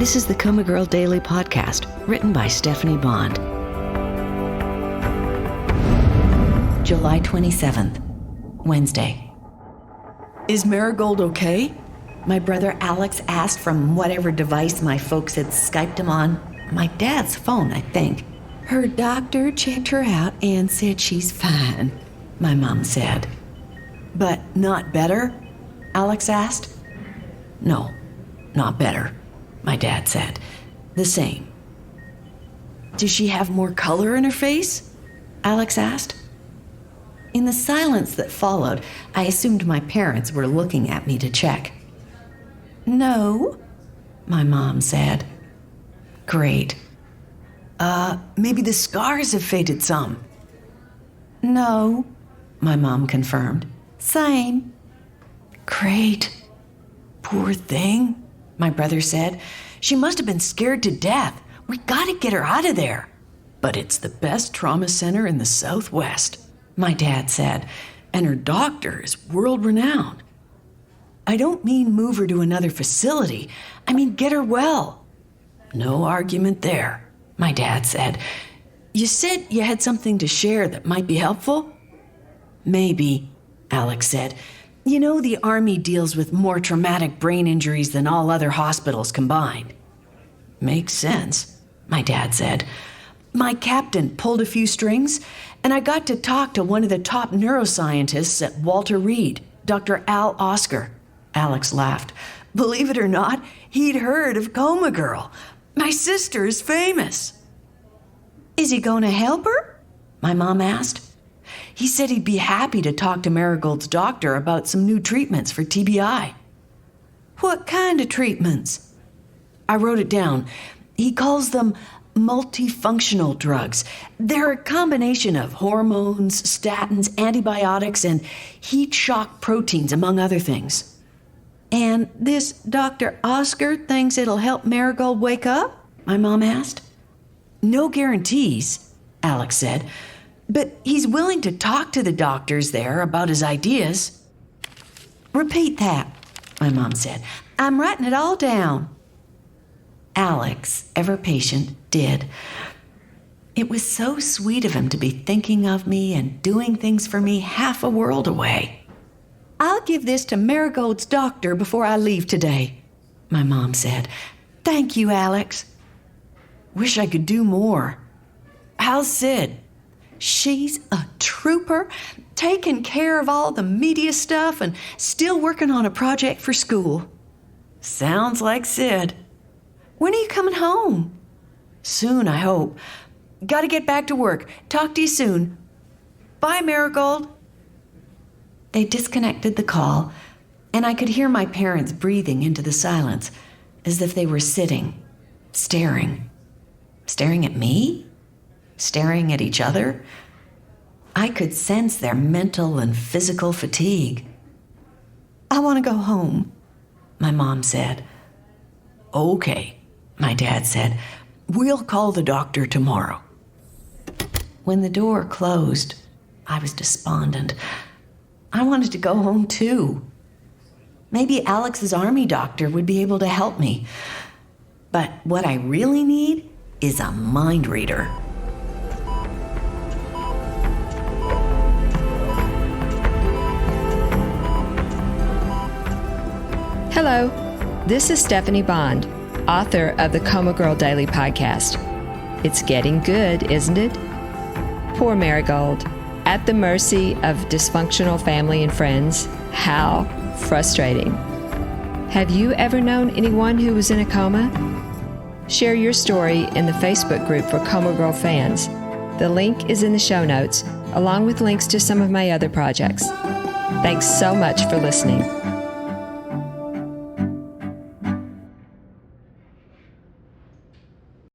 This is the COMA Girl Daily Podcast, written by Stephanie Bond. July 27th, Wednesday. Is Marigold okay? My brother Alex asked from whatever device my folks had Skyped him on. My dad's phone, I think. Her doctor checked her out and said she's fine, my mom said. But not better? Alex asked. No, not better, my dad said. The same. Does she have more color in her face? Alex asked. In the silence that followed, I assumed my parents were looking at me to check. No, my mom said. Great. Maybe the scars have faded some. No, my mom confirmed. Same. Great. Poor thing, my brother said. She must have been scared to death. We gotta get her out of there. But it's the best trauma center in the Southwest, my dad said, and her doctor is world-renowned. I don't mean move her to another facility. I mean get her well. No argument there, my dad said. You said you had something to share that might be helpful? Maybe, Alex said. You know, the Army deals with more traumatic brain injuries than all other hospitals combined. Makes sense, my dad said. My captain pulled a few strings, and I got to talk to one of the top neuroscientists at Walter Reed, Dr. Al Oscar. Alex laughed. Believe it or not, he'd heard of COMA Girl. My sister is famous. Is he going to help her? My mom asked. He said he'd be happy to talk to Marigold's doctor about some new treatments for TBI. What kind of treatments? I wrote it down. He calls them multifunctional drugs. They're a combination of hormones, statins, antibiotics, and heat shock proteins, among other things. And this Dr. Oscar thinks it'll help Marigold wake up? My mom asked. No guarantees, Alex said, but he's willing to talk to the doctors there about his ideas. Repeat that, my mom said. I'm writing it all down. Alex, ever patient, did. It was so sweet of him to be thinking of me and doing things for me half a world away. I'll give this to Marigold's doctor before I leave today, my mom said. Thank you, Alex. Wish I could do more. How's Sid? She's a trooper, taking care of all the media stuff and still working on a project for school. Sounds like Sid. When are you coming home? Soon, I hope. Gotta get back to work. Talk to you soon. Bye, Marigold. They disconnected the call, and I could hear my parents breathing into the silence, as if they were sitting, staring. Staring at me? Staring at each other? I could sense their mental and physical fatigue. I want to go home, my mom said. Okay, my dad said. We'll call the doctor tomorrow. When the door closed, I was despondent. I wanted to go home too. Maybe Alex's Army doctor would be able to help me. But what I really need is a mind reader. Hello, this is Stephanie Bond, author of the COMA Girl Daily Podcast. It's getting good, isn't it? Poor Marigold, at the mercy of dysfunctional family and friends. How frustrating. Have you ever known anyone who was in a coma? Share your story in the Facebook group for COMA Girl fans. The link is in the show notes, along with links to some of my other projects. Thanks so much for listening.